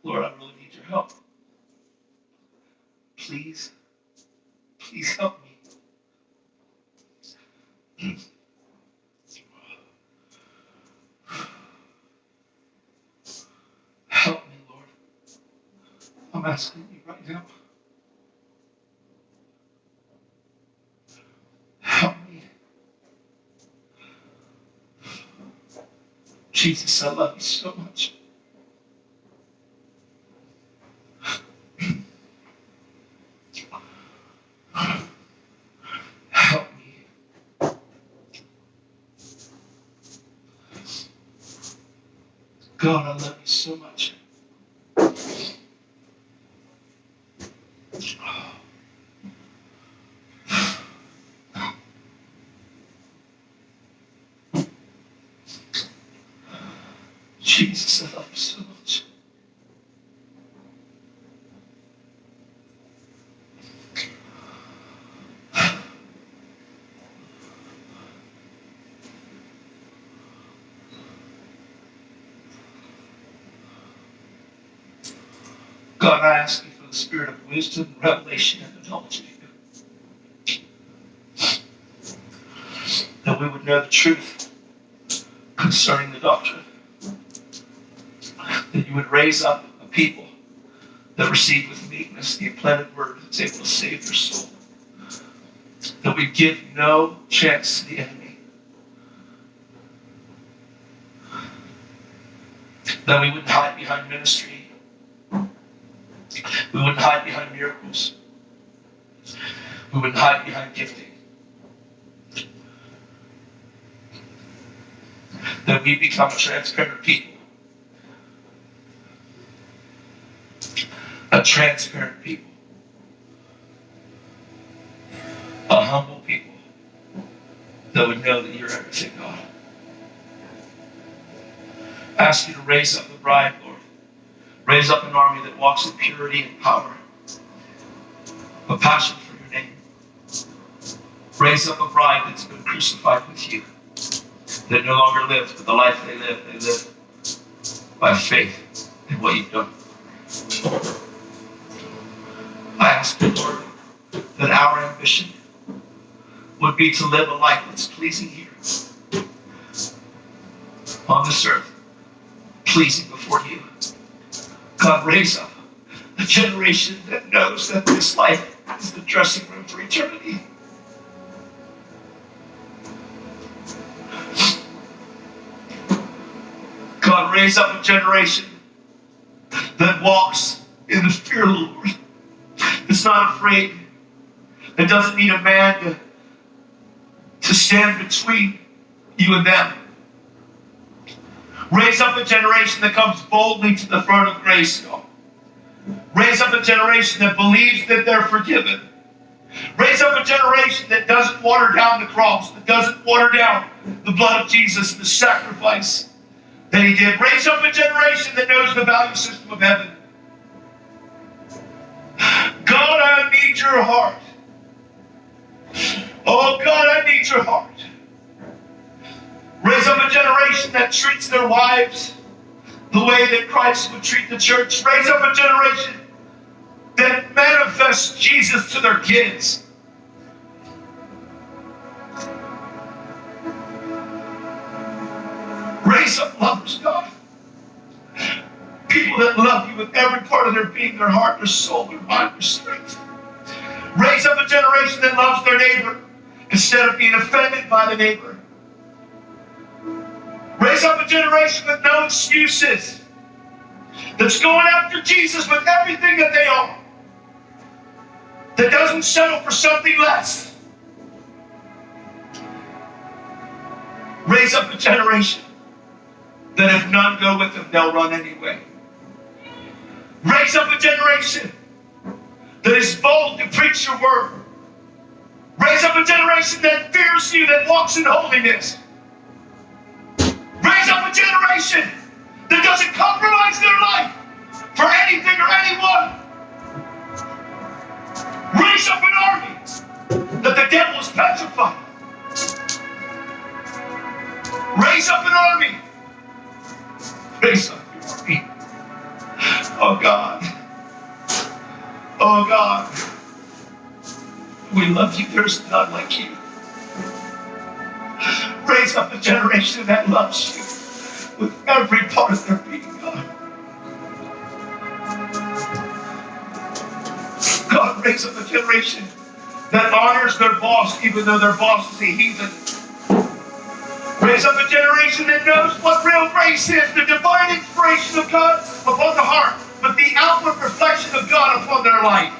Lord, I really need your help. Please help me. Help me, Lord. I'm asking you right now. Help me. Jesus, I love you so much. Help me. God, I love you so much. Jesus, I love you so much. God, I ask you for the spirit of wisdom, revelation, and knowledge of you. That we would know the truth concerning the doctrine. That you would raise up a people that receive with meekness the implanted word that's able to save their soul. That we give no chance to the enemy. That we wouldn't hide behind ministry. We wouldn't hide behind miracles. We wouldn't hide behind gifting. That we become a transparent people. A transparent people. A humble people that would know that you're everything, God. I ask you to raise up the bride, Lord. Raise up an army that walks in purity and power. A passion for your name. Raise up a bride that's been crucified with you. That no longer lives, but the life they live by faith in what you've done. I ask you, Lord, that our ambition would be to live a life that's pleasing here on this earth, pleasing before you. God, raise up a generation that knows that this life is the dressing room for eternity. God, raise up a generation that walks in the fear of the Lord, that's not afraid, that doesn't need a man to stand between you and them. Raise up a generation that comes boldly to the throne of grace, God. Raise up a generation that believes that they're forgiven. Raise up a generation that doesn't water down the cross, that doesn't water down the blood of Jesus and the sacrifice that he did. Raise up a generation that knows the value system of heaven. God, I need your heart. Oh God, I need your heart. Raise up a generation that treats their wives the way that Christ would treat the church. Raise up a generation that manifests Jesus to their kids. Raise up lovers, God. People that love you with every part of their being, their heart, their soul, their mind, their strength. Raise up a generation that loves their neighbor instead of being offended by the neighbor. Raise up a generation with no excuses, that's going after Jesus with everything that they are, that doesn't settle for something less. Raise up a generation that if none go with them, they'll run anyway. Raise up a generation that is bold to preach your word. Raise up a generation that fears you, that walks in holiness. Raise up a generation that doesn't compromise their life for anything or anyone. Raise up an army that the devil is petrified. Raise up an army. Raise up your army. Oh God. Oh God. We love you. There's none like you. Raise up a generation that loves you with every part of their being, God. God, raise up a generation that honors their boss even though their boss is a heathen. Raise up a generation that knows what real grace is, the divine inspiration of God upon the heart, but the outward reflection of God upon their life.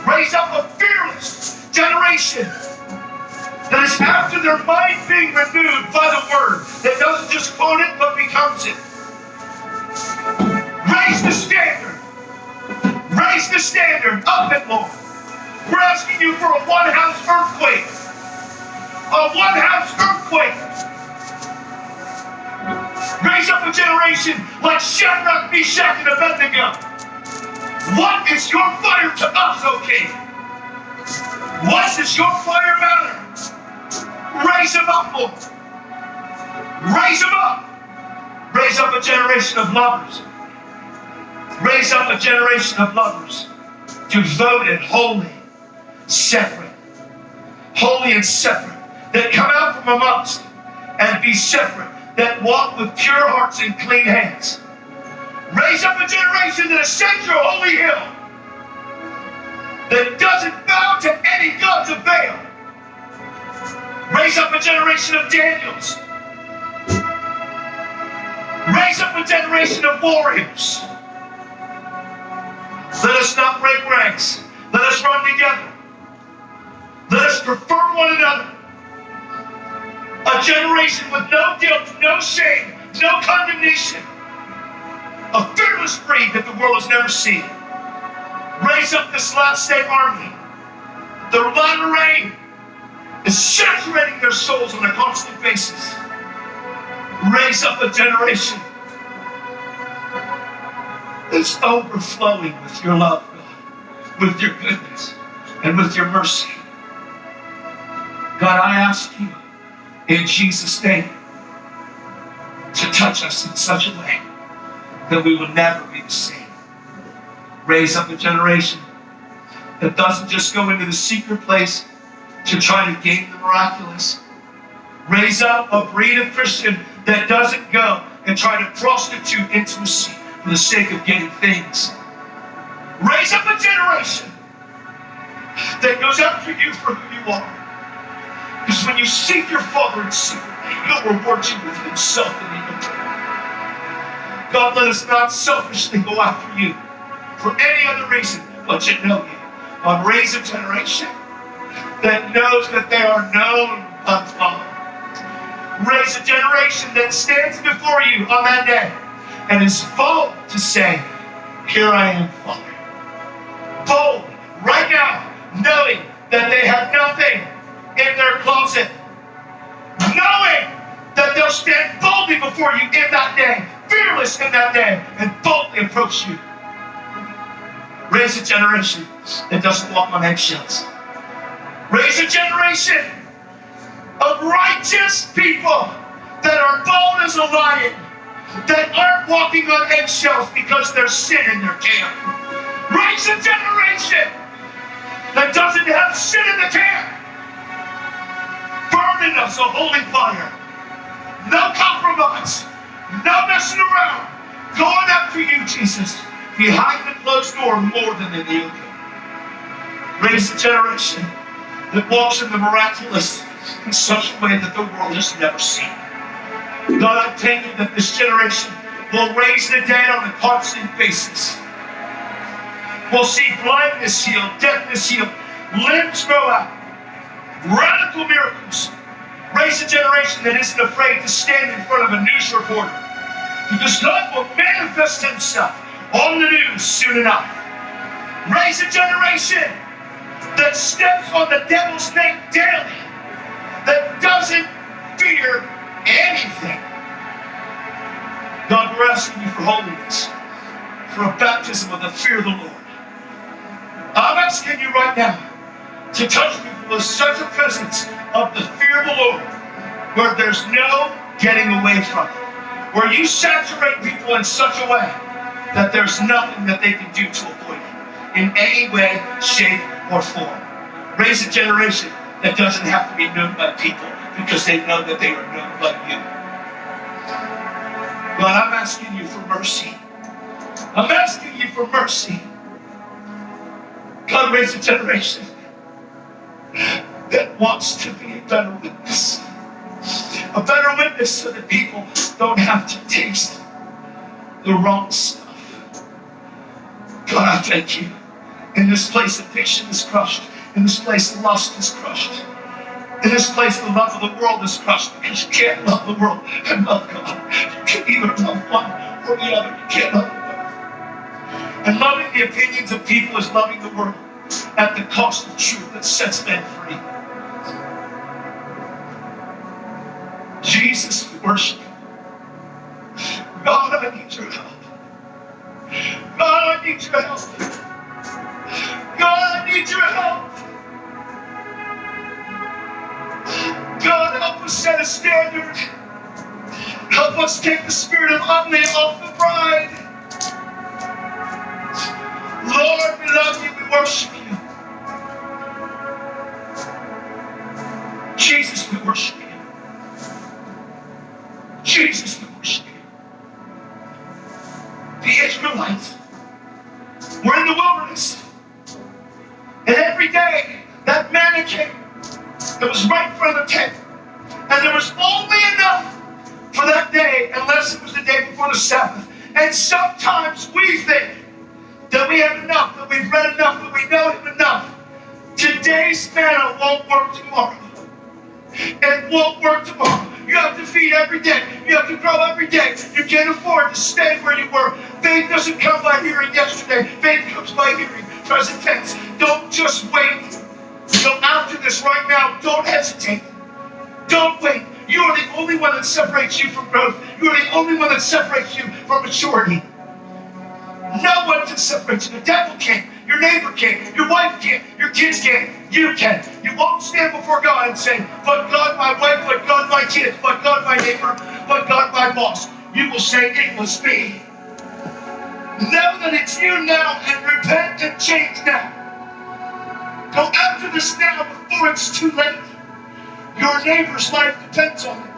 Raise up a fearless generation that is after their mind being renewed by the word, that doesn't just quote it, but becomes it. Raise the standard. Raise the standard. Up it, Lord. We're asking you for a one-house earthquake. A one-house earthquake. Raise up a generation like Shadrach, Meshach, and Abednego. What is your fire to us, O King? What does your fire matter? Raise them up, Lord. Raise them up. Raise up a generation of lovers. Raise up a generation of lovers. Devoted, holy, separate. Holy and separate. That come out from amongst and be separate. That walk with pure hearts and clean hands. Raise up a generation that ascends your holy hill. That doesn't bow to any gods of Baal. Raise up a generation of Daniels. Raise up a generation of warriors. Let us not break ranks. Let us run together. Let us prefer one another. A generation with no guilt, no shame, no condemnation. A fearless breed that the world has never seen. Raise up this last day army. The latter rain is saturating their souls on a constant basis. Raise up a generation that's overflowing with your love, God, with your goodness, and with your mercy. God, I ask you in Jesus' name to touch us in such a way that we will never be the same. Raise up a generation that doesn't just go into the secret place to try to gain the miraculous. Raise up a breed of Christian that doesn't go and try to prostitute intimacy for the sake of getting things. Raise up a generation that goes after you for who you are. Because when you seek your Father in secret, He'll reward you with Himself in the open. God, let us not selfishly go after you for any other reason but to know you. God, raise a generation that knows that they are known by the Father. Raise a generation that stands before you on that day and is bold to say, here I am, Father. Bold, right now, knowing that they have nothing in their closet. Knowing that they'll stand boldly before you in that day, fearless in that day, and boldly approach you. Raise a generation that doesn't walk on eggshells. Raise a generation of righteous people that are bold as a lion, that aren't walking on eggshells because there's sin in their camp. Raise a generation that doesn't have sin in the camp. Burn in us a holy fire. No compromise. No messing around. Going after you, Jesus, behind the closed door more than in the open. Raise a generation that walks in the miraculous in such a way that the world has never seen. God, I thank you that this generation will raise the dead on a constant basis. We'll see blindness healed, deafness healed, limbs grow out, radical miracles. Raise a generation that isn't afraid to stand in front of a news reporter, because God will manifest Himself on the news soon enough. Raise a generation that steps on the devil's neck daily, that doesn't fear anything. God, we're asking you for holiness, for a baptism of the fear of the Lord. I'm asking you right now to touch people with such a presence of the fear of the Lord, where there's no getting away from it, where you saturate people in such a way that there's nothing that they can do to avoid you in any way, shape, or form. Raise a generation that doesn't have to be known by people because they know that they are known by you. God, I'm asking you for mercy. I'm asking you for mercy. God, raise a generation that wants to be a better witness. A better witness so that people don't have to taste the wrong stuff. God, I thank you. In this place, addiction is crushed. In this place, lust is crushed. In this place, the love of the world is crushed because you can't love the world and love God. You can either love one or the other. You can't love both. And loving the opinions of people is loving the world at the cost of truth that sets men free. Jesus, we worship you. God, I need your help. God, I need your help. God, I need your help. God, help us set a standard. Help us take the spirit of ugly off the bride. Lord, we love you. We worship you. Jesus, we worship you. Jesus, we worship you. The Israelites were in the wilderness. And every day that manna came. It was right in front of the tent. And there was only enough for that day, unless it was the day before the Sabbath. And sometimes we think that we have enough, that we've read enough, that we know him enough. Today's manna won't work tomorrow. It won't work tomorrow. You have to feed every day. You have to grow every day. You can't afford to stay where you were. Faith doesn't come by hearing yesterday. Faith comes by hearing present tense. Don't just wait. Go after this right now. Don't hesitate. Don't wait. You are the only one that separates you from growth. You are the only one that separates you from maturity. No one can separate you. The devil can't. Your neighbor can't. Your wife can't. Your kids can't. You can. You won't stand before God and say, but God, my wife, but God, my kids, but God, my neighbor, but God, my boss. You will say, it was me. Know that it's you now and repent and change now. Go after this now before it's too late. Your neighbor's life depends on it.